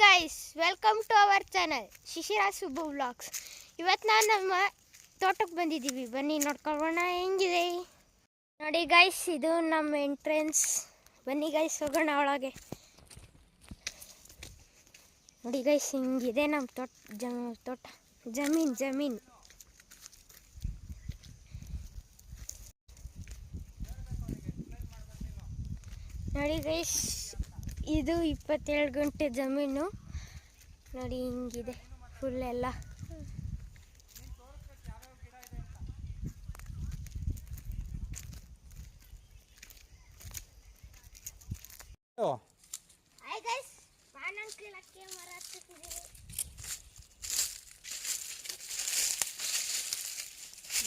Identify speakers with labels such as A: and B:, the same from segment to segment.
A: Guys, welcome to our channel Shishira Subbu vlogs. ಇವತ್ತು ನಾವು ನಮ್ಮ ತೋಟಕ್ಕೆ ಬಂದಿದ್ದೀವಿ. ಬನ್ನಿ ನೋಡ್ಕೊಳ್ಳೋಣ ಹೆಂಗಿದೆ. ನೋಡಿ ಗೈಸ್, ಇದು ನಮ್ಮ ಎಂಟ್ರೆನ್ಸ್. ಬನ್ನಿ ಗೈಸ್, ಹೋಗೋಣ ಒಳಗೆ. ನೋಡಿ ಗೈಸ್, ಹಿಂಗಿದೆ ನಮ್ಮ ತೋಟ ಜಮೀನು. ನೋಡಿ ಗೈಸ್, ಇದು 27 ಗುಂಟೆ ಜಮೀನು. ನೋಡಿ ಹಿಂಗಿದೆ ಫುಲ್ ಎಲ್ಲ. ಹಾಯ್ ಗೈಸ್, ಪಾನಂ ಕೀಳಕ್ಕೆ ಮರ ಹತ್ತಿದ್ದೀವಿ.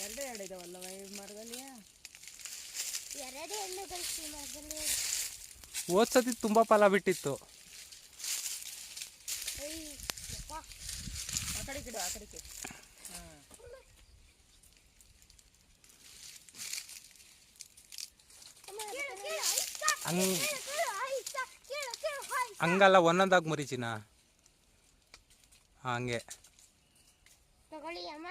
B: ಎರಡು ಇದಾವಲ್ಲ ಮರದಲ್ಲಿ.
A: ಎರಡೇ ಹಣ್ಣು ಗೈಸ್ ಈ ಮರದಲ್ಲಿ.
C: ಓದ್ಸತಿ ತುಂಬಾ ಫಲ ಬಿಟ್ಟಿತ್ತು. ಹಂಗಲ್ಲ, ಒಂದೊಂದಾಗಿ ಮುರಿಚಿನ ಹಂಗೆ
A: ತಗೊಳ್ಳಿ ಅಮ್ಮ.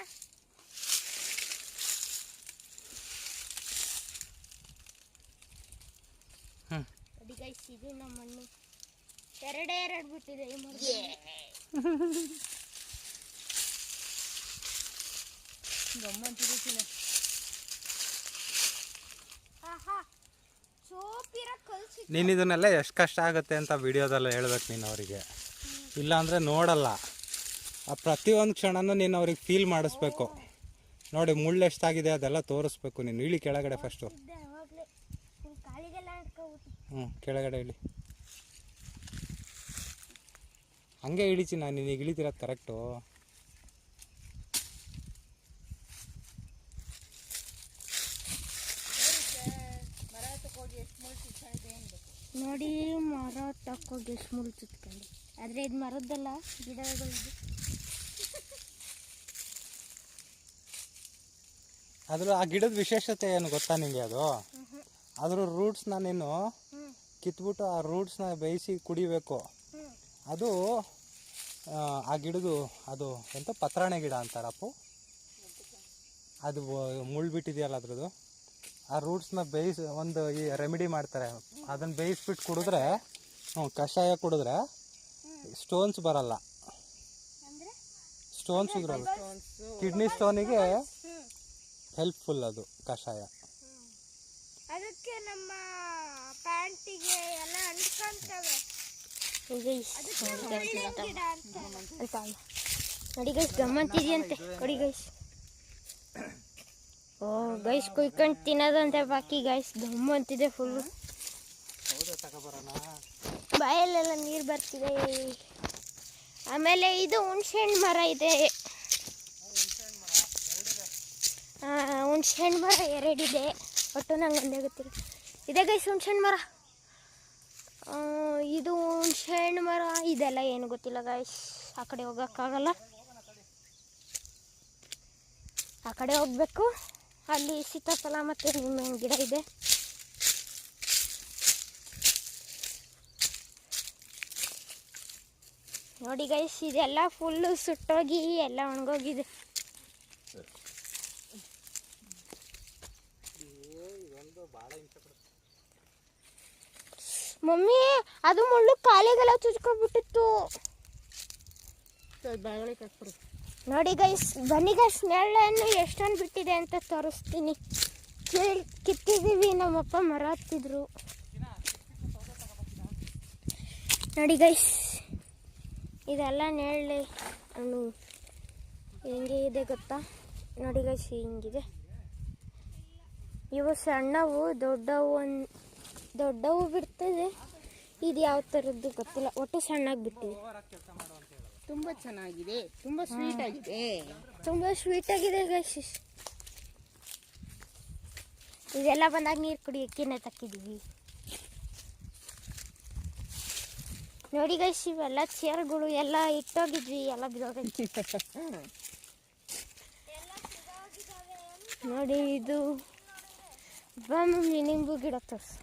A: ನೋಡಿ ಗೈಸ್, ಇದು ನಮ್ಮ ಮಣ್ಣು. ಎರಡು ಬಿಟ್ಟಿದೆ ಈ
B: ಗಮ್ಮಂತಿದೆ.
C: ನೀನು ಇದನ್ನೆಲ್ಲ ಎಷ್ಟು ಕಷ್ಟ ಆಗುತ್ತೆ ಅಂತ ವಿಡಿಯೋದಲ್ಲ ಹೇಳ್ಬೇಕು ನೀನು ಅವರಿಗೆ. ಇಲ್ಲಾಂದರೆ ನೋಡಲ್ಲ. ಆ ಪ್ರತಿಯೊಂದು ಕ್ಷಣನೂ ನೀನು ಅವ್ರಿಗೆ ಫೀಲ್ ಮಾಡಿಸ್ಬೇಕು. ನೋಡಿ ಮುಳ್ಳು ಎಷ್ಟಾಗಿದೆ ಅದೆಲ್ಲ ತೋರಿಸ್ಬೇಕು ನೀನು. ಇಳಿ ಕೆಳಗಡೆ ಫಸ್ಟು. ಕೆಳಗಡೆ ಇಳಿ. ಹಂಗೆ ಇಳಿಚಿ. ನಾನು ನಿನಗೆ ಇಳಿತಿರೋದು ಕರೆಕ್ಟು.
A: ನೋಡಿ, ಮರ ತಕ್ಕೋಗಿ ಎಷ್ಟು ಮುಳ್ಳು ಚುತ್ಕೊಂಡು. ಆದರೆ ಇದು ಮರದ್ದಲ್ಲ, ಗಿಡಗಳದ್ದು.
C: ಆ ಗಿಡದ ವಿಶೇಷತೆ ಏನು ಗೊತ್ತಾ ನಿಮಗೆ? ಅದ್ರ ರೂಟ್ಸ್ನ ನೀನು ಕಿತ್ಬಿಟ್ಟು ಆ ರೂಟ್ಸ್ನ ಬೇಯಿಸಿ ಕುಡಿಬೇಕು. ಅದು ಆ ಗಿಡದು ಅದು ಎಂತ ಪತ್ರಾಣೆ ಗಿಡ ಅಂತಾರಪ್ಪು. ಅದು ಮುಳ್ಳು ಬಿಟ್ಟಿದೆಯಲ್ಲ ಅದ್ರದ್ದು. ಆ ರೂಟ್ಸ್ನ ಬೇಯಿಸಿ ಒಂದು ಈ ರೆಮಿಡಿ ಮಾಡ್ತಾರೆ. ಅದನ್ನು ಬೇಯಿಸ್ಬಿಟ್ಟು ಕುಡಿದ್ರೆ, ಕಷಾಯ ಕುಡಿದ್ರೆ ಸ್ಟೋನ್ಸ್ ಬರಲ್ಲ. ಸ್ಟೋನ್ಸ್ ಬರಲ್ಲ. ಕಿಡ್ನಿ ಸ್ಟೋನಿಗೆ ಹೆಲ್ಪ್ಫುಲ್ ಅದು ಕಷಾಯ.
A: ಅದಕ್ಕೆ ನಮ್ಮ ಪ್ಯಾಂಟಿಗೆ ಎಲ್ಲ ಅಂಟ್ಕೊಂತವೆ. ನೋಡಿ ಗೈಸ್, ಗಮ್ಮಂತಿದೆಯಂತೆ. ನೋಡಿ ಗೈಸ್, ಓ ಗೈಸ್, ಕುಯ್ಕೊಂಡು ತಿನ್ನೋದಂತೆ ಬಾಕಿ. Guys ಗಮ್ಮಂತಿದೆ full. ಬಾಯಲ್ಲೆಲ್ಲ ನೀರು ಬರ್ತಿದೆ. ಆಮೇಲೆ ಇದು ಹುಣ್ಸೆಹಣ್ಣು ಮರ ಇದೆ. ಹುಣ್ಸೆಹಣ್ಣು ಮರ ಎರಡಿದೆ. ಒಟ್ಟು ನಂಗೆ ಒಂದೇ ಗೊತ್ತಿಲ್ಲ. ಇದೆ ಗೈಸ್ ಹುಣ್ಸೆಹಣ್ಣು ಮರ. ಇದು ಹುಣ್ಸೆಹಣ್ಣು ಮರ. ಇದೆಲ್ಲ ಏನು ಗೊತ್ತಿಲ್ಲ ಗೈಸ್. ಆ ಕಡೆ ಹೋಗೋಕ್ಕಾಗಲ್ಲ. ಆ ಕಡೆ ಹೋಗ್ಬೇಕು. ಅಲ್ಲಿ ಸೀತಾಫಲ ಮತ್ತು ನಿಂಬೆಹಣ್ಣು ಗಿಡ ಇದೆ. ನೋಡಿ ಗೈಸ್, ಇದೆಲ್ಲ ಫುಲ್ಲು ಸುಟ್ಟೋಗಿ ಎಲ್ಲ ಒಣಗೋಗಿದೆ. ಮಮ್ಮಿ, ಅದು ಮುಳ್ಳು ಕಾಲಿಗೆಲ್ಲ ಚುಚ್ಕೊಂಡ್ಬಿಟ್ಟಿತ್ತು. ನೋಡಿ ಗೈಸ್, ಬನ್ನಿ ಗೈಸ್, ನೆರಳನ್ನು ಎಷ್ಟೊಂದು ಬಿಟ್ಟಿದೆ ಅಂತ ತೋರಿಸ್ತೀನಿ. ಕಿತ್ತಿದ್ದೀವಿ. ನಮ್ಮಪ್ಪ ಮರ ಹತ್ತಿದ್ರು. ನೋಡಿ ಗೈಸ್, ಇದೆಲ್ಲ ನೆರಳೆ ಹಣ್ಣು. ಹೆಂಗೆ ಇದೆ ಗೊತ್ತಾ? ನೋಡಿ ಗೈಸ್, ಹಿಂಗಿದೆ. ಇವು ಸಣ್ಣವು, ದೊಡ್ಡವು ಬಿಡ್ತದೆ. ಇದು ಯಾವ ಥರದ್ದು ಗೊತ್ತಿಲ್ಲ, ಒಟ್ಟು ಸಣ್ಣಗೆ ಬಿಟ್ಟಿದೆ.
B: ತುಂಬ ಚೆನ್ನಾಗಿದೆ, ತುಂಬ ಸ್ವೀಟ್ ಆಗಿದೆ.
A: ತುಂಬ ಸ್ವೀಟ್ ಆಗಿದೆ ಗೈಸ್. ಇದೆಲ್ಲ ಬಂದಾಗ ನೀರು ಕುಡಿಯೋಕ್ಕೇನೆ ತಕ್ಕಿದ್ದೀವಿ. ನೋಡಿ ಗೈಸ್, ಇವೆಲ್ಲ ಚೇರ್ಗಳು ಎಲ್ಲ ಇಟ್ಟೋಗಿದ್ವಿ, ಎಲ್ಲ ಬಿದ್ದೋಗೈತಿ. ನೋಡಿ, ಇದು ನಿಂಬು ಗಿಡ ತೋರಿಸು.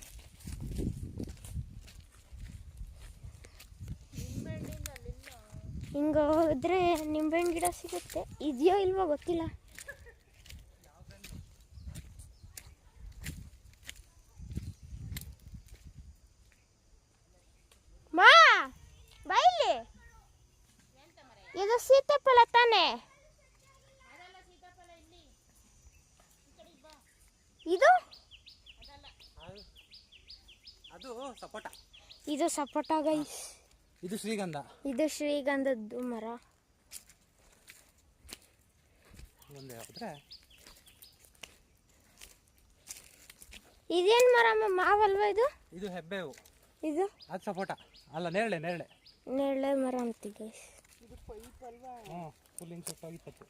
A: ಹಿಂಗೆ ಹೋದ್ರೆ ನಿಂಬೆಹಣ್ಣು ಗಿಡ ಸಿಗುತ್ತೆ, ಇದೆಯೋ ಇಲ್ವೋ ಗೊತ್ತಿಲ್ಲ. ಮಾ ಬೈಲಿ, ಇದು ಸೀತಾಫಲ ತಾನೆ? ಇದು
C: ಅದು ಸಪೋಟ,
A: ಇದು ಸಪೋಟ ಗೈಸ್.
C: ಇದು ಶ್ರೀಗಂಧ.
A: ಇದು ಶ್ರೀಗಂಧದ್ದು ಮರ.
C: ಮುಂದೆ ಹೋದ್ರೆ
A: ಇದೇನು ಮರ? ಮಾವಲ್ವಾ ಇದು?
C: ಇದು ಹೆಬ್ಬೇವು.
A: ಇದು
C: ಅದು ಸಪೋಟ ಅಲ್ಲ, ನೇರಳೆ ನೇರಳೆ
A: ನೇರಳೆ ಮರ ಅಂತೀವಿ ಗೈಸ್.
C: ಹ್ಞೂ ಫುಲ್ ಹಿಂಗೆ ಸುಟ್ಟೋಗಿತ್ತು.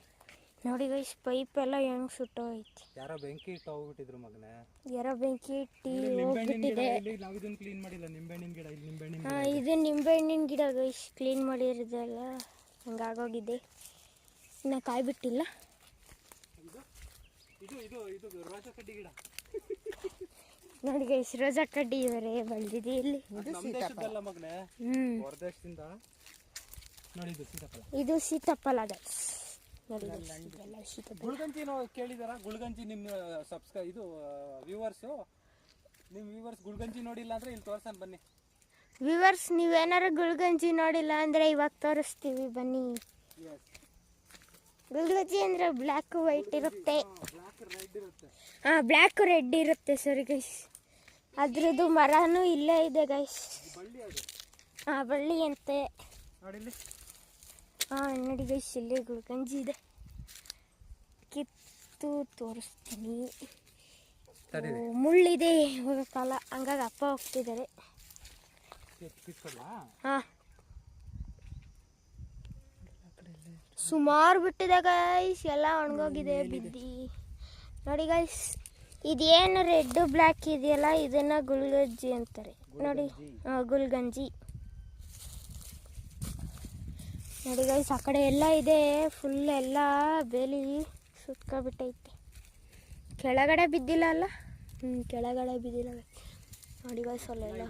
A: ನೋಡಿ ಗೈಸ್, ಪೈಪ್ ಎಲ್ಲ ಹೆಂಗ್ ಸುಟ್ಟೋಯ್ತು.
C: ಯಾರೋ ಬೆಂಕಿ ಇಟ್ಟು ಹೋಗ್ಬಿಟ್ಟಿದ್ರು ಮಗನೇ.
A: ಯಾರೋ ಬೆಂಕಿ ಇಟ್ಟು
C: ನಿಂಬೆಹಣ್ಣಿನ ಗಿಡ
A: ಹೋಗ್ಬಿಟ್ಟಿದೆ.
C: ಇಲ್ಲಿ ನಾವು ಇದನ್ನ ಕ್ಲೀನ್ ಮಾಡಿಲ್ಲ. ನಿಂಬೆಹಣ್ಣಿನ ಗಿಡ ಇಲ್ಲಿ ನಿಂಬೆಹಣ್ಣಿನ
A: ಹಾಂ, ಇದು ನಿಂಬೆಹಣ್ಣಿನ ಗಿಡ ಗೈಸ್. ಕ್ಲೀನ್ ಮಾಡಿರೋದಲ್ಲ, ಹಂಗಾಗೋಗಿದೆ. ಇನ್ನು ಕಾಯಿ ಬಿಟ್ಟಿಲ್ಲ.
C: ಇದು ಇದು ಇದು ರೋಜಾ ಕಡ್ಡಿ ಗಿಡ.
A: ನೋಡಿ ಗೈಸ್, ರೋಜಾ ಕಡ್ಡಿ ಇವರೇ ಬೆಳೆದಿದೆ ಇಲ್ಲಿ.
C: ಅದು ನಮ್ಮ ದೇಶದ್ದಲ್ಲ ಮಗನೇ, ಹೊರದೇಶದಿಂದ. ನೋಡಿ ಇದು ಸೀತಾಫಲ.
A: ಇದು ಸೀತಾಫಲ ಗೈಸ್. ನೋಡಿ ಇದೆಲ್ಲ ಸೀತಾಫಲ.
C: ಗುಳ್ಗಂಜಿ ಕೇಳಿದಾರ? ಗುಳ್ಗಂಜಿ ನಿಮ್ಮ ಇದು ವ್ಯೂವರ್ಸು, ನಿಮ್ಮ ವ್ಯೂವರ್ಸ್ ಗುಳ್ಗಂಜಿ ನೋಡಿಲ್ಲ ಅಂದರೆ ಇಲ್ಲಿ ತೋರ್ಸನ್ ಬನ್ನಿ.
A: ವ್ಯೂವರ್ಸ್, ನೀವೇನಾರು ಗುಳ್ಗಂಜಿ ನೋಡಿಲ್ಲ ಅಂದರೆ ಇವಾಗ ತೋರಿಸ್ತೀವಿ ಬನ್ನಿ. ಗುಳ್ಗಂಜಿ ಅಂದರೆ ಬ್ಲ್ಯಾಕ್ ವೈಟ್ ಇರುತ್ತೆ. ಹಾಂ, ಬ್ಲ್ಯಾಕ್ ರೆಡ್ ಇರುತ್ತೆ. ಸರಿ ಗೈಸ್, ಅದ್ರದ್ದು ಮರನೂ ಇಲ್ಲೇ ಇದೆ ಗೈಸ್. ಹಾಂ, ಬಳ್ಳಿ ಅಂತೆ. ಹಾಂ, ನೋಡಿ ಗೈಸ್, ಇಲ್ಲೇ ಗುಳ್ಗಂಜಿ ಇದೆ. ಕಿತ್ತು ತೋರಿಸ್ತೀನಿ. ಮುಳ್ಳಿದೆ ಹೋಗಕ್ಕಲ್ಲ, ಹಂಗಾಗಿ ಅಪ್ಪ ಹೋಗ್ತಿದ್ದಾರೆ. ಹಾಂ, ಸುಮಾರು ಬಿಟ್ಟಿದೆ ಗೈಸ್, ಎಲ್ಲ ಒಣಗೋಗಿದೆ ಬಿದ್ದಿ. ನೋಡಿ ಗೈಸ್, ಇದೇನು ರೆಡ್ ಬ್ಲ್ಯಾಕ್ ಇದೆಯಲ್ಲ, ಇದನ್ನ ಗುಳ್ಗಂಜಿ ಅಂತಾರೆ. ನೋಡಿ, ಗುಳ್ಗಂಜಿ. ನೋಡಿ ಗೈಸ್, ಆ ಕಡೆ ಎಲ್ಲ ಇದೆ, ಫುಲ್ ಎಲ್ಲ ಬೇಲಿ ಸುತ್ಕೊಬಿಟ್ಟೈತೆ. ಕೆಳಗಡೆ ಬಿದ್ದಿಲ್ಲ ಅಲ್ಲ? ಕೆಳಗಡೆ ಬಿದ್ದಿಲ್ಲ. ನೋಡಿ ಗೈಸ್, ಅಲ್ಲೆಲ್ಲ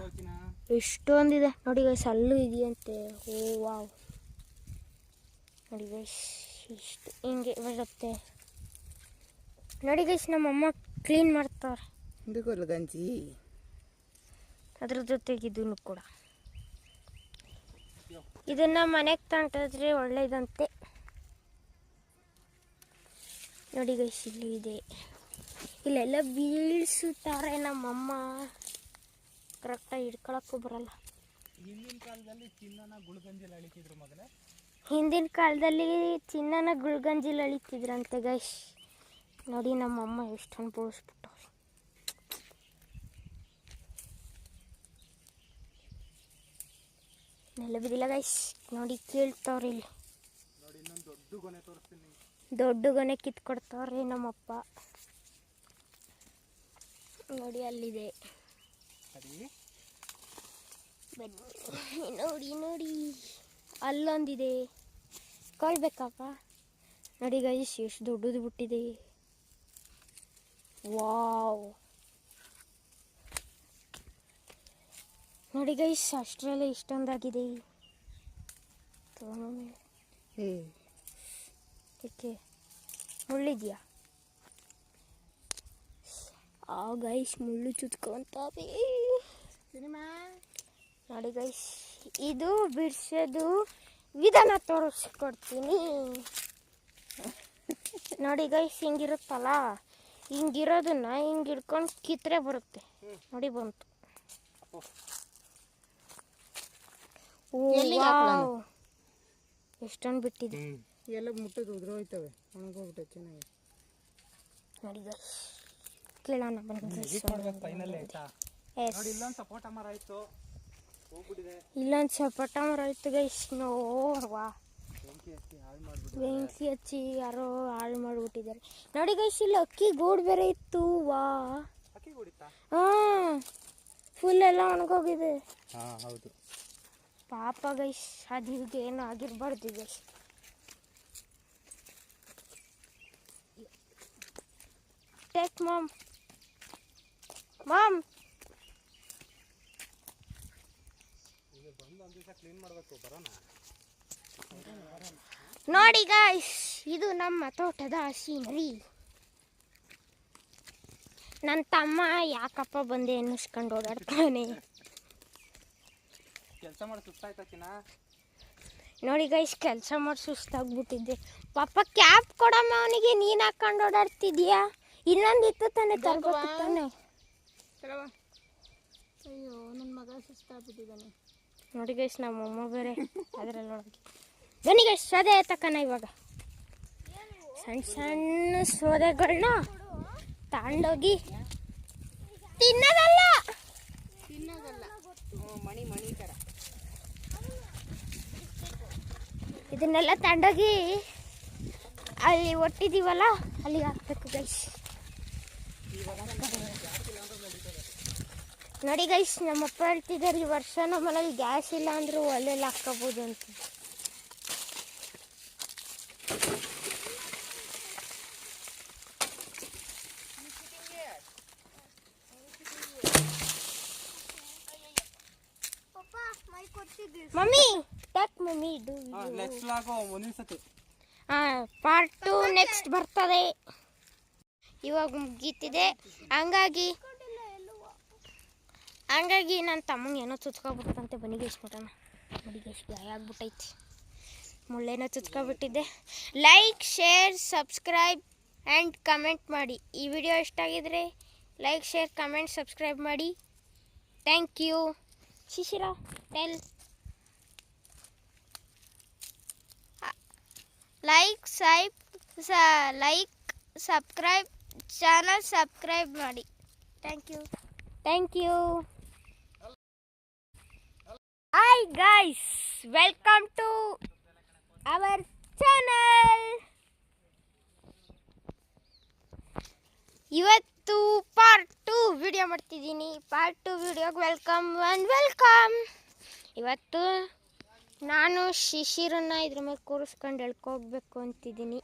A: ಎಷ್ಟೊಂದಿದೆ. ನೋಡಿ ಗೈಸ್, ಅಲ್ಲೂ ಇದೆಯಂತೆ. ಓ ವಾವ್. ನೋಡಿ ಗೈಸ್, ಇಷ್ಟು ಹಿಂಗೆ ಬರುತ್ತೆ. ನೋಡಿ ಗೈಸ್, ನಮ್ಮಮ್ಮ ಕ್ಲೀನ್ ಮಾಡ್ತಾರೆ.
B: ಇದು ಗುಳ್ಗಂಜಿ.
A: ಅದ್ರ ಜೊತೆಗೆ ಇದನ್ನು ಕೂಡ. ಇದನ್ನ ಮನೆಗೆ ತಂಟಿದ್ರೆ ಒಳ್ಳೇದಂತೆ. ನೋಡಿ ಗೈಸ್, ಇಲ್ಲಿ ಇದೆ. ಇಲ್ಲೆಲ್ಲ ಬೀಳ್ಸುತ್ತಾರೆ ನಮ್ಮಮ್ಮ, ಕರೆಕ್ಟಾಗಿ ಹಿಡ್ಕೊಳಕ್ಕೂ ಬರಲ್ಲ.
C: ಹಿಂದಿನ ಕಾಲದಲ್ಲಿ ಚಿನ್ನನ ಗುಳ್ಗಂಜಿಲಿ ಅಳಿತಿದ್ರು ಮಗನೇ.
A: ಹಿಂದಿನ ಕಾಲದಲ್ಲಿ ಚಿನ್ನನ ಗುಳ್ಗಂಜಿಲಿ ಅಳಿತಿದ್ರಂತೆ ಗೈಸ್. ನೋಡಿ ನಮ್ಮಮ್ಮ ಎಷ್ಟು ಅನುಭವಿಸ್ಬಿಟ್ಟವ್ರು. ನೆಲ ಬಿದ್ದಿಲ್ಲ ಗೈಸ್. ನೋಡಿ, ಕೇಳ್ತವ್ರಿ ಇಲ್ಲಿ.
C: ನೋಡಿ, ಇನ್ನೊಂದು ದೊಡ್ಡ ಗೊನೆ ತೋರಿಸ್ತೀನಿ.
A: ದೊಡ್ಡ ಗೊನೆ ಕಿತ್ಕೊಡ್ತಾವ್ರಿ ನಮ್ಮಪ್ಪ. ನೋಡಿ, ಅಲ್ಲಿದೆ. ಬನ್ನಿ, ನೋಡಿ ನೋಡಿ, ಅಲ್ಲೊಂದಿದೆ. ಕೊಳ್ಬೇಕಪ್ಪ. ನೋಡಿ ಗೈಸ್, ಎಷ್ಟು ದೊಡ್ಡದು ಬಿಟ್ಟಿದೆ. ವಾವ್. ನೋಡಿ ಗೈಸ್, ಅಷ್ಟರಲ್ಲೇ ಇಷ್ಟೊಂದಾಗಿದೆ. ಏಕೆ ಮುಳ್ಳಿದ್ಯಾ? ಆ ಗೈಸ್, ಮುಳ್ಳು ಚುತ್ಕೊಂತಾವೆ. ನೋಡಿ ಗೈಸ್, ಇದು ಬಿಡಿಸೋದು ವಿಧಾನ ತೋರಿಸ್ಕೊಡ್ತೀನಿ. ನೋಡಿ ಗೈಸ್, ಹಿಂಗಿರುತ್ತಲ್ಲ, ಹಿಂಗಿರೋದನ್ನ ಹಿಂಗೆ ಹಿಡ್ಕೊಂಡು ಕಿತ್ತರೆ ಬರುತ್ತೆ. ನೋಡಿ, ಬಂತು. ಎಷ್ಟೊಂದು ಬಿಟ್ಟಿದೆ.
B: ಎಲ್ಲ ಮುಟ್ಟದು ಉದ್ರೋಯ್ತವೆ, ಒಣಗೋಗ್ಬಿಟ್ಟೆ ಚೆನ್ನಾಗಿ.
A: ನೋಡಿ ಗೈಸ್, ಕೇಳೋಣ ಬನ್ನಿ.
C: ಇಲ್ಲೊಂದು ಸಪೋಟ ಮರ ಇತ್ತು, ಹೋಗ್ಬಿಟ್ಟಿದೆ.
A: ಇಲ್ಲೊಂದು ಸಪೋಟ ಮರ ಇತ್ತು ಗೈಸ್. ನೋಡ್ವಾ, ಬೆಂಕಿ ಹಚ್ಚಿ ಯಾರೋ ಹಾಳು ಮಾಡಿಬಿಟ್ಟಿದ್ದಾರೆ. ನೋಡಿ ಗೈಸ್, ಇಲ್ಲಿ ಅಕ್ಕಿ ಗೂಡು ಬೇರೆ ಇತ್ತು. ವಾ, ಹಾಂ, ಫುಲ್ ಎಲ್ಲ ಒಣಗೋಗಿದೆ.
C: ಹೌದು
A: ಪಾಪ ಗೈಸ್, ಅದಿಗೆ ಏನು ಆಗಿರ್ಬಾರ್ದು ಗೈಸ್. Take ma'am.
C: ಬಂದು ಒಂದು ದಿವಸ ಕ್ಲೀನ್ ಮಾಡಬೇಕು. ಬರೋಣ.
A: ನೋಡಿ ಗಾಯ್ಸ್, ಇದು ನಮ್ಮ ತೋಟದ ಸೀನರಿ. ನನ್ನ ತಮ್ಮ ಯಾಕಪ್ಪ ಬಂದೆ ಅನ್ನಿಸ್ಕೊಂಡು ಓಡಾಡ್ತಾನೆ.
C: ಕೆಲಸ ಮಾಡಿ ಸುಸ್ತಾಯ್ತಾಕಿನ.
A: ನೋಡಿ ಗೈಸ್, ಕೆಲಸ ಮಾಡಿ ಸುಸ್ತಾಗ್ಬಿಟ್ಟಿದ್ದೆ. ಪಾಪ ಕ್ಯಾಪ್ ಕೊಡಮ್ಮ ಅವನಿಗೆ, ನೀನು ಹಾಕೊಂಡು ಓಡಾಡ್ತಿದ್ಯಾ? ಇನ್ನೊಂದಿತ್ತು ತಾನೆ ತರ್ಬೇಕು ತಾನೆ.
B: ಅಯ್ಯೋ ನನ್ನ ಮಗ ಸುಸ್ತಾಗ್ಬಿಟ್ಟಿದ್ದಾನೆ.
A: ನೋಡಿ ಗೈಸ್, ನಮ್ಮಮ್ಮ ಬೇರೆ ಅದರಲ್ಲಿ ಒಳಗೆ. ಬನ್ನಿ ಗೈಸ್, ಸೋದೆ ತಕ್ಕನ. ಇವಾಗ ಸಣ್ಣ ಸಣ್ಣ ಸೋದೆಗಳನ್ನ ತಗೊಂಡೋಗಿ ತಿನ್ನೋದಲ್ಲ,
B: ಮಣಿ ಮಣಿ ಥರ
A: ಇದನ್ನೆಲ್ಲ ತಗೊಂಡೋಗಿ ಅಲ್ಲಿ ಒಟ್ಟಿದ್ದೀವಲ್ಲ ಅಲ್ಲಿಗೆ ಹಾಕ್ಬೇಕು ಗೈಸ್. ನೋಡಿ ಗೈಸ್, ನಮ್ಮಪ್ಪ ಹೇಳ್ತಿದ್ದಾರೆ ಈ ವರ್ಷ ನಮ್ಮಲ್ಲಿ ಗ್ಯಾಸ್ ಇಲ್ಲ ಅಂದರೂ ಒಲೆಯಲ್ಲಿ ಹಾಕ್ಕೋಬೋದು ಅಂತ. ಮಮ್ಮಿ ಟಕ್ ಮಮ್ಮಿ ಡು
C: ನೆಕ್ಸ್ಟ್ ಲಾಗು ಮುಂದಿನ ಸತಿ.
A: ಪಾರ್ಟ್ 2 ನೆಕ್ಸ್ಟ್ ಬರ್ತದೆ. ಇವಾಗ ಮುಗೀತಿದೆ. ಹಂಗಾಗಿ ನನ್ನ ತಮ್ಮಂಗೆ ಏನೋ ಚುಚ್ಕೊಬಿಡ್ತಂತೆ. ಬನ್ನಿಗೆ ಎಷ್ಟು ನೋಡೋಣ. ಬನ್ನಿಗೆ ಎಷ್ಟು ಗಾಯ ಆಗ್ಬಿಟ್ಟೈತಿ, ಮುಳ್ಳೇನೋ ಚುಚ್ಕೊಬಿಟ್ಟಿದ್ದೆ. Like, share, subscribe and comment ಮಾಡಿ. ಈ ವಿಡಿಯೋ ಇಷ್ಟ ಆಗಿದ್ರೆ ಲೈಕ್, ಶೇರ್, ಕಮೆಂಟ್, ಸಬ್ಸ್ಕ್ರೈಬ್ ಮಾಡಿ. Thank you. Shishira tell. Like subscribe channel subscribe ಮಾಡಿ. Thank you. Hi guys, welcome to our channel. ಇವತ್ತು ಪಾರ್ಟ್ 2 ವಿಡಿಯೋ ಮಾಡ್ತಿದ್ದೀನಿ. ಪಾರ್ಟ್ 2 ವಿಡಿಯೋಗೆ ವೆಲ್ಕಮ್. ಇವತ್ತು ನಾನು ಶಿಶಿರನ್ನ ಇದ್ರ ಮೇಲೆ ಕೂರಿಸ್ಕೊಂಡು ಎಳ್ಕೋಗ್ಬೇಕು ಅಂತಿದ್ದೀನಿ.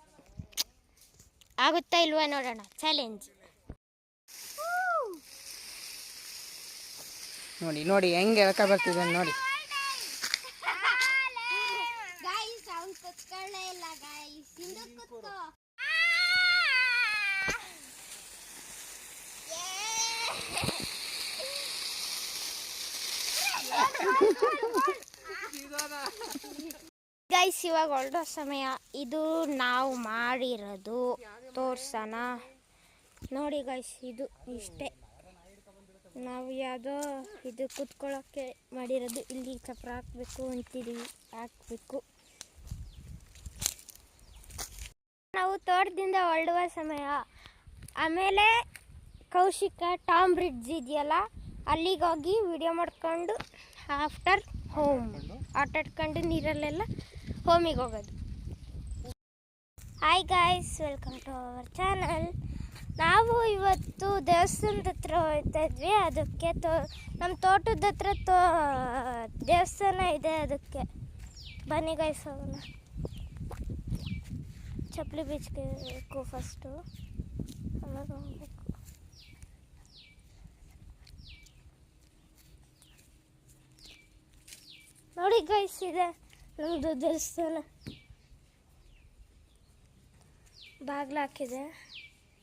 A: ಆಗುತ್ತಾ ಇಲ್ವಾ ನೋಡೋಣ. ಚಾಲೆಂಜ್.
B: ನೋಡಿ ನೋಡಿ ಹೆಂಗೆ ಎಳ್ಕ ಬರ್ತಿದ್ದಾನೆ ನೋಡಿ.
A: ಗೈಸ್, ಇವಾಗ ಹೊರಡೋ ಸಮಯ. ಇದು ನಾವು ಮಾಡಿರೋದು ತೋರ್ಸೋಣ. ನೋಡಿ ಗೈಸ್, ಇದು ಇಷ್ಟೇ. ನಾವು ಯಾವುದೋ ಇದು ಕುತ್ಕೊಳ್ಳೋಕ್ಕೆ ಮಾಡಿರೋದು. ಇಲ್ಲಿ ಚಪ್ರ ಹಾಕಬೇಕು ಅಂತಿದ್ದೀವಿ, ಹಾಕಬೇಕು. ನಾವು ತೋಟದಿಂದ ಹೊರಡುವ ಸಮಯ. ಆಮೇಲೆ ಕೌಶಿಕ ಟಾಮ್ ಬ್ರಿಡ್ಜ್ ಇದೆಯಲ್ಲ, ಅಲ್ಲಿಗೆ ಹೋಗಿ ವಿಡಿಯೋ ಮಾಡ್ಕೊಂಡು ಆಫ್ಟರ್ ಹೋಮ್ ಆಟಾಡ್ಕೊಂಡು ನೀರಲ್ಲೆಲ್ಲ ಹೋಮಿಗೆ ಹೋಗೋದು. Hi guys, welcome to our channel. ನಾವು ಇವತ್ತು ದೇವಸ್ಥಾನದ ಹತ್ರ ಹೋಗ್ತಾ ಇದ್ವಿ. ಅದಕ್ಕೆ ನಮ್ಮ ತೋಟದ ಹತ್ರ ದೇವಸ್ಥಾನ ಇದೆ. ಅದಕ್ಕೆ ಬನ್ನಿ ಗೈಸ್ ಹೋಗೋಣ. ಚಪ್ಪಲಿ ಬೀಚ್ಬೇಕು ಫಸ್ಟು, ಆಮೇಲೆ ಹೋಗ್ಬೇಕು. ನೋಡಿ ಗೈಸ್, ಇದೆ ನಮ್ಮದು ದೇವಸ್ಥಾನ. ಬಾಗಿಲು ಹಾಕಿದೆ,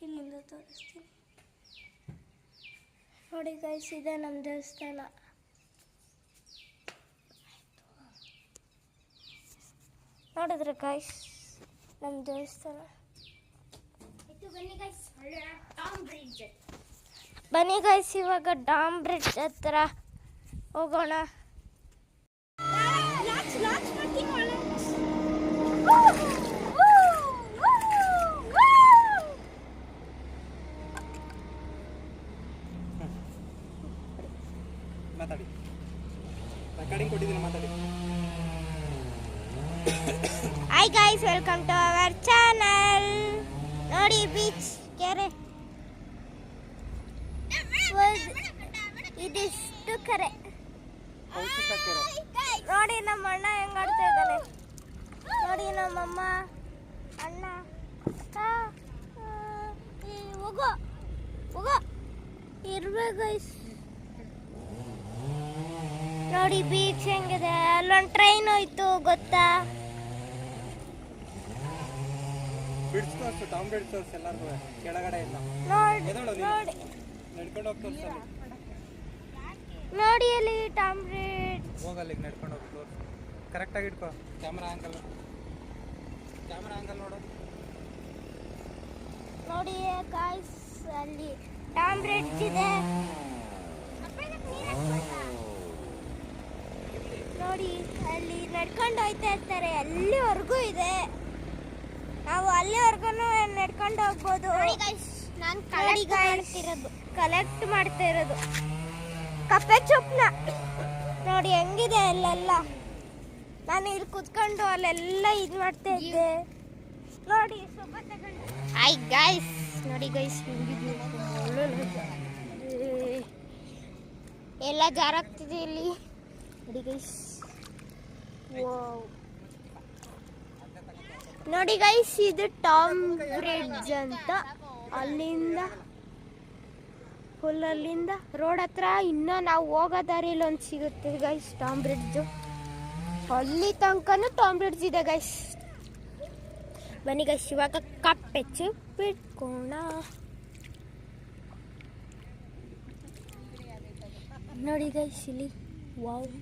A: ಇಲ್ಲಿಂದ ತೋರಿಸ್ತೀನಿ. ನೋಡಿ ಗೈಸ್, ಇದೆ ನಮ್ಮ ದೇವಸ್ಥಾನ. ನೋಡಿದ್ರೆ ಗೈಸ್, ನಮ್ಮ ದೇವಸ್ಥಾನ. ಬನ್ನಿ ಗೈಸ್, ಇವಾಗ ಟಾಮ್ ಬ್ರಿಡ್ಜ್ ಹತ್ರ ಹೋಗೋಣ.
C: ಮಾತಾಡಿ, ರೆಕಾರ್ಡಿಂಗ್ ಕೊಟ್ಟಿದ್ದೀನಿ, ಮಾತಾಡಿ.
A: Hi guys, welcome to our channel. ನೋಡಿ ಬೀಚ್, ಕೆರೆ, ಇದಿಷ್ಟು ಕೆರೆ. ನೋಡಿ ನಮ್ಮ ಅಣ್ಣ ಹೆಂಗ್ ಆಡ್ತಾ ಇದ್ದಾನೆ. ನೋಡಿ ನಮ್ಮಮ್ಮ, ಅಣ್ಣ. ಹೋಗೋ ಇರ್ಬೇಕು ಗೈಸ್. ನೋಡಿ ಬೀಚ್ ಹೆಂಗಿದೆ. ಅಲ್ಲೊಂದು ಟ್ರೈನ್ ಹೋಯ್ತು ಗೊತ್ತಾ?
C: ಬಿಡ್ಸ್ ತೋರ್ಸು, ಟಾಮ್ ಬಿಡ್ಸ್ ತೋರ್ಸು ಎಲ್ಲರಿಗೂ ಕೆಳಗಡೆ ಇಲ್ಲ. ಎದಳು ನೀನು?
A: ನೋಡಿ
C: ನಡ್ಕೊಂಡು ಹೋಗಿ ತೋರ್ಸಲ್ಲಿ.
A: ನೋಡಿ ಅಲ್ಲಿ ಟಾಮ್ ಬ್ರಿಡ್ಜ್.
C: ಹೋಗಲ್ಲಿಗೆ ನಡ್ಕೊಂಡು ಹೋಗಿ ತೋರ್ಸು. ಕರೆಕ್ಟಾಗಿ ಇಟ್ಕೋ ಕ್ಯಾಮ್ರಾ ಆ್ಯಂಗಲ್ ನೋಡು.
A: ನೋಡಿ ಗಾಯ್ಸ್, ಅಲ್ಲಿ ಟಾಮ್ ಬ್ರಿಡ್ಜ್ ಇದೆ. ನೋಡಿ ಅಲ್ಲಿ ನಡ್ಕೊಂಡು ಹೋಗ್ತಾ ಇರ್ತಾರೆ, ಅಲ್ಲಿವರೆಗೂ ಇದೆ. ನಾವು ಅಲ್ಲಿವರೆಗೂ ನಡ್ಕೊಂಡು ಹೋಗ್ಬೋದು. ನಾನು ಕಲೆಕ್ಟ್ ಮಾಡ್ತಾ ಇರೋದು ಕಪ್ಪೆ ಚೊಪ್ನ. ನೋಡಿ ಹೆಂಗಿದೆ ಅಲ್ಲೆಲ್ಲ. ನಾನು ಇಲ್ಲಿ ಕುತ್ಕೊಂಡು ಅಲ್ಲೆಲ್ಲ ಇದು ಮಾಡ್ತಾ ಇದ್ದೆ. ನೋಡಿ ಹಾಯ್ ಗೈಸ್, ನೋಡಿ ಗೈಸ್ ಎಲ್ಲ ಜಾರಾಗ್ತಿದೆ ಇಲ್ಲಿ. ನೋಡಿ ಗೈಸ್, ನೋಡಿ ಗೈಸ್, ಇದು ಟಾಮ್ ಬ್ರಿಡ್ಜ್ ಅಂತ. ಅಲ್ಲಿಂದ ಫುಲ್ ಅಲ್ಲಿಂದ ರೋಡ್ ಹತ್ರ ಇನ್ನೂ ನಾವು ಹೋಗೋ ದಾರಿಯಲ್ಲಿ ಒಂದು ಸಿಗುತ್ತೆ ಗೈಸ್ ಟಾಮ್ ಬ್ರಿಡ್ಜು. ಅಲ್ಲಿ ತನಕನೂ ಟಾಮ್ ಬ್ರಿಡ್ಜ್ ಇದೆ ಗೈಸ್. ಬನ್ನಿ ಗೈಸ್, ಇವಾಗ ಕಪ್ಪೆ ಬಿಟ್ಕೋಣ. ನೋಡಿ ಗೈಸ್ ಇಲ್ಲಿ, wow,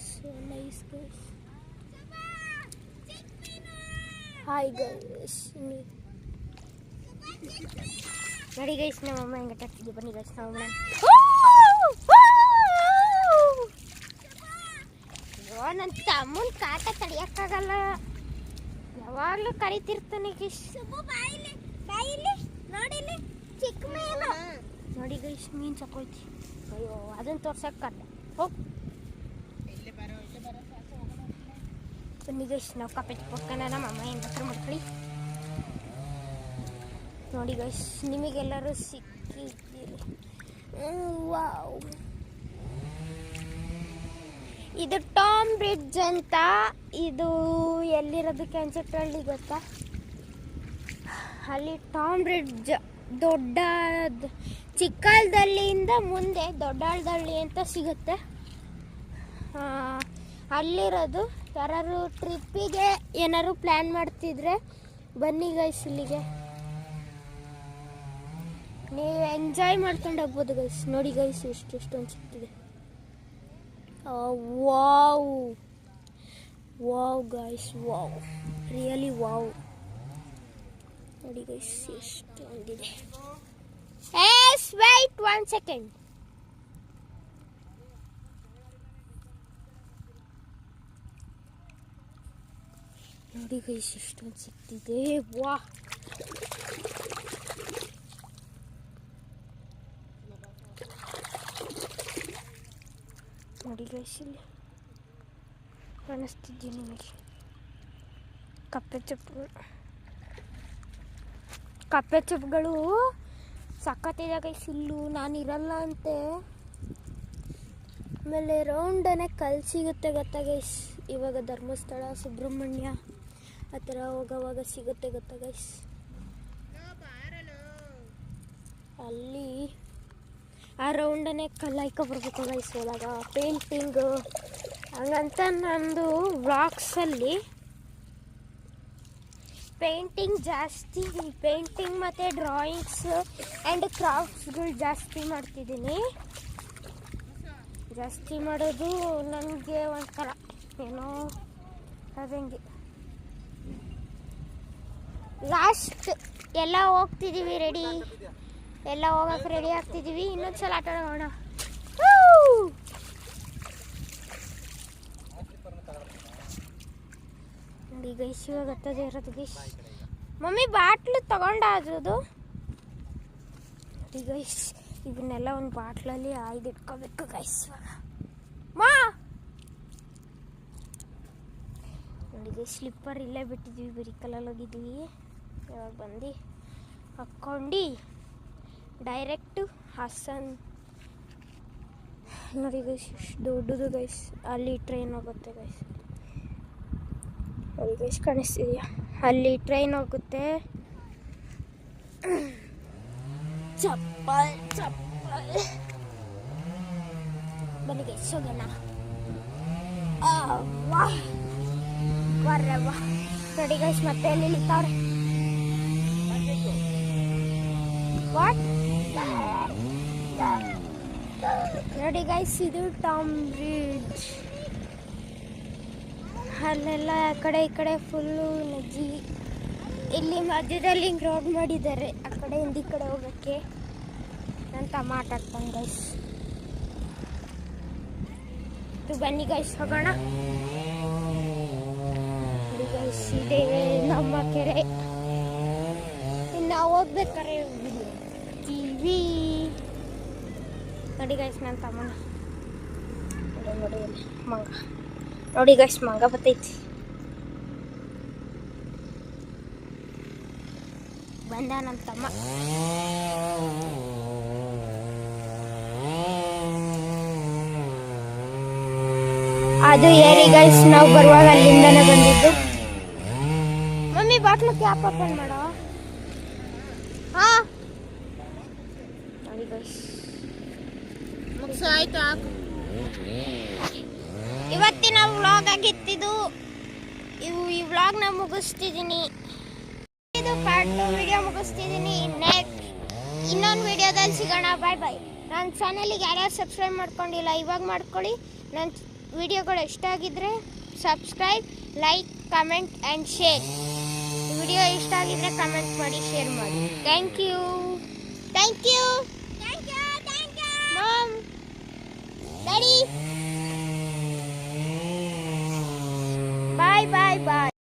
A: so nice guys. Hi guys, ನೋಡಿ ಗೈಸ್ ನಮ್ಮಮ್ಮ ಹೆಂಗೆ ತರ್ತಿದ್ದೆ. ಬನ್ನಿ ಗೈಸ್ ನಮ್ಮಮ್ಮ ನನ್ನ ತಮ್ಮನ ಕಾಟ ತಡಿಯಕ್ಕಾಗಲ್ಲ, ಯಾವಾಗಲೂ ಕರಿತಿರ್ತಾನೆ ಗೈಸ್. ಚಿಕ್ಕ ಮೀನು ನೋಡಿ ಗೈಸ್, ಮೀನು ಚಕ್ಕೋಯ್ತಿ. ಅಯ್ಯೋ ಅದನ್ನು ತೋರ್ಸಕ್ಕೆ ಕಟ್ಟ ಹೋಗಿ. ಬನ್ನಿ ಗೈಸ್, ನಾವು ಕಪ್ಪೆ ಪಕ್ಕನ ನಮ್ಮಮ್ಮ ಏನು ಬೇಕಾದ್ರೆ ಮಾಡ್ಕೊಳ್ಳಿ. ನೋಡಿ ಗೈಸ್, ನಿಮಗೆಲ್ಲರೂ ಸಿಕ್ಕಿದ್ದೀರಿ. ವಾವ್, ಇದು ಟಾಮ್ ಬ್ರಿಡ್ಜ್ ಅಂತ. ಇದು ಎಲ್ಲಿರೋದು ಕೆಂಚಟ್ಟಹಳ್ಳಿ ಗೊತ್ತಾ? ಅಲ್ಲಿ ಟಾಮ್ ಬ್ರಿಡ್ಜ್ ದೊಡ್ಡ ಚಿಕ್ಕಲ್ದಳ್ಳಿಯಿಂದ ಮುಂದೆ ದೊಡ್ಡಾಳದಳ್ಳಿ ಅಂತ ಸಿಗುತ್ತೆ. ಅಲ್ಲಿರೋದು. ಯಾರು ಟ್ರಿಪ್ಪಿಗೆ ಏನಾದ್ರು ಪ್ಲ್ಯಾನ್ ಮಾಡ್ತಿದ್ರೆ ಬನ್ನಿ ಗೈಸ್ ಇಲ್ಲಿಗೆ, ನೀವು ಎಂಜಾಯ್ ಮಾಡ್ಕೊಂಡು ಹೋಗ್ಬೋದು ಗೈಸ್. ನೋಡಿ ಗೈಸ್, ಎಷ್ಟೊಂದು ಸಿಗ್ತಿದೆ. Wow wow guys, wow, really wow. ನೋಡಿ ಗೈಸ್ ಎಷ್ಟೊಂದಿದೆ. Wait 1 second. ನೋಡಿ ಗೈಸ್ ಎಷ್ಟೊಂದು ಸಿಗ್ತಿದೆ. ವಾ, ನೋಡಿ ಗೈಸ್ ಇಲ್ಲಿ ಕಾಣಿಸ್ತಿದ್ದೆ ನಿಮಗೆ ಕಪ್ಪೆ ಚಪ್ಪುಗಳು ಸಖತ್ತಿದೆ ಗೈಸ್. ಇಲ್ಲೂ ನಾನು ಇರಲ್ಲ ಅಂತೆ. ಆಮೇಲೆ ರೌಂಡನೇ ಕಲ್ಲು ಸಿಗುತ್ತೆ ಗೊತ್ತಾ ಗೈಸ್. ಇವಾಗ ಧರ್ಮಸ್ಥಳ, ಸುಬ್ರಹ್ಮಣ್ಯ ಆ ಥರ ಹೋಗೋವಾಗ ಸಿಗುತ್ತೆ ಗೊತ್ತಾ ಗೈಸ್. ಅಲ್ಲಿ ಆ ರೌಂಡನ್ನೇ ಕಲ್ಲು ಹಾಯ್ಕೊಬರ್ಬೇಕು ಗೈಸ್ ಹೋದಾಗ. ಪೇಂಟಿಂಗು ಹಂಗಂತ ನಂದು ವ್ಲಾಗ್ಸಲ್ಲಿ ಪೇಂಟಿಂಗ್ ಜಾಸ್ತಿ, ಪೇಂಟಿಂಗ್ ಮತ್ತು ಡ್ರಾಯಿಂಗ್ಸ್ ಆ್ಯಂಡ್ ಕ್ರಾಫ್ಟ್ಸ್ಗಳು ಜಾಸ್ತಿ ಮಾಡ್ತಿದ್ದೀನಿ. ಜಾಸ್ತಿ ಮಾಡೋದು ನನಗೆ ಒಂಥರ ಏನೋ ಅದಂಗೆ. ಲಾಸ್ಟ್ ಎಲ್ಲ ಹೋಗ್ತಿದ್ದೀವಿ, ರೆಡಿ ಎಲ್ಲ ಹೋಗಕ್ಕೆ ರೆಡಿ ಆಗ್ತಿದ್ದೀವಿ. ಇನ್ನೊಂದು ಸಲ ಆಟ ಆಡೋಣ. ನೋಡಿ ಗೈಸ್, ಇವಾಗ ಹತ್ತದೇ ಇರೋದು ಗೈಸ್. ಮಮ್ಮಿ ಬಾಟ್ಲು ತಗೊಂಡ ಅದ್ರದ್ದು. ನೋಡಿ ಗೈಸ್, ಇವನ್ನೆಲ್ಲ ಒಂದು ಬಾಟ್ಲಲ್ಲಿ ಆಯ್ದಿಟ್ಕೋಬೇಕು ಗೈಸ್. ಮಾ ನೋಡಿ ಗೈಸ್, ಸ್ಲಿಪ್ಪರ್ ಇಲ್ಲೇ ಬಿಟ್ಟಿದ್ವಿ, ಬರೀ ಕಲ್ಲಲ್ಲಿ ಹೋಗಿದ್ವಿ. ಇವಾಗ ಬಂದು ಹಾಕ್ಕೊಂಡು ಡೈರೆಕ್ಟು ಹಾಸನ್. ನೋಡಿ ಗೈಸ್ ಎಷ್ಟು ದೊಡ್ಡದು ಗೈಸ್. ಅಲ್ಲಿ ಟ್ರೈನ್ ಹೋಗುತ್ತೆ ಗೈಸ್. ನೋಡಿ ಗೈಸ್ ಕಾಣಿಸ್ತಿದೆಯಾ? ಅಲ್ಲಿ ಟ್ರೈನ್ ಹೋಗುತ್ತೆ. ಚಪ್ಪಲ್ ಬನ್ನಿ ಗೈಸ್ ಹೋಗೋಣ. ವಾ, ನೋಡಿ ಗೈಸ್ ಮತ್ತೆ ಎಲ್ಲಿ ಇಳಿತಾವ್ರೆ. ವಾಟ್ ನೋಡಿ ಗೈಸ್ ಇದು ಟಾಮ್ ಬ್ರಿಡ್ಜ್. ಅಲ್ಲೆಲ್ಲ ಆ ಕಡೆ ಈ ಕಡೆ ಫುಲ್ಲು ನದಿ. ಇಲ್ಲಿ ಮಧ್ಯದಲ್ಲಿ ಹಿಂಗೆ ರೋಡ್ ಮಾಡಿದ್ದಾರೆ ಆ ಕಡೆಯಿಂದ ಈ ಕಡೆ ಹೋಗೋಕ್ಕೆ. ನನ್ನ ತಮ್ಮ ಆಟ ಆಡ್ತಾನೆ ಗೈಸ್. ಇದು ಬನ್ನಿ ಗೈಸ್ ಹೋಗೋಣ. ನೋಡಿ ಗೈಸ್ ಇದೆ ನಮ್ಮ ಕೆರೆ. ಇನ್ನು ನಾವು ಹೋಗ್ಬೇಕಾರೆ ಟಿವಿ ನೋಡಿ ಗೈಸ್ ನನ್ನ ತಮ್ಮನ ನೋಡಿ ಮಂಗ. ನೋಡಿ ಗೈಸ್ ಮಂಗ ಬರ್ತೈತಿ. ಬಂದ ನನ್ನ ತಮ್ಮ. ಅದು ಏರಿ ಗೈಸ್ ನಾವು ಬರುವಾಗ ಅಲ್ಲಿಂದನೇ ಬಂದಿದ್ದು. ಮಮ್ಮಿ ಬಾಟ್ಲು ಕ್ಯಾಪ್ ಓಪನ್ ಮಾಡೋ. ಹಾ ನೋಡಿ ಗೈಸ್
B: ಆಯ್ತು ಹಾಕು.
A: ಇವತ್ತಿನ ವ್ಲಾಗ್ ಆಗಿತ್ತಿದು. ಈ ವ್ಲಾಗ್ನ ಮುಗಿಸ್ತಿದ್ದೀನಿ. ಇದು ಪಾರ್ಟ್ 2 ವಿಡಿಯೋ ಮುಗಿಸ್ತಿದ್ದೀನಿ. ಇನ್ನೊಂದು ವಿಡಿಯೋದಲ್ಲಿ ಸಿಗೋಣ. ಬಾಯ್ ಬಾಯ್. ನನ್ನ ಚಾನಲಿಗೆ ಯಾರ್ಯಾರು ಸಬ್ಸ್ಕ್ರೈಬ್ ಮಾಡ್ಕೊಂಡಿಲ್ಲ ಇವಾಗ ಮಾಡ್ಕೊಳ್ಳಿ. ನನ್ನ ವಿಡಿಯೋಗಳು ಇಷ್ಟ ಆಗಿದ್ರೆ subscribe, like, comment and share. Video ಇಷ್ಟ ಆಗಿದ್ರೆ ಕಮೆಂಟ್ ಮಾಡಿ, ಶೇರ್ ಮಾಡಿ. Thank you mom, daddy. Bye bye bye.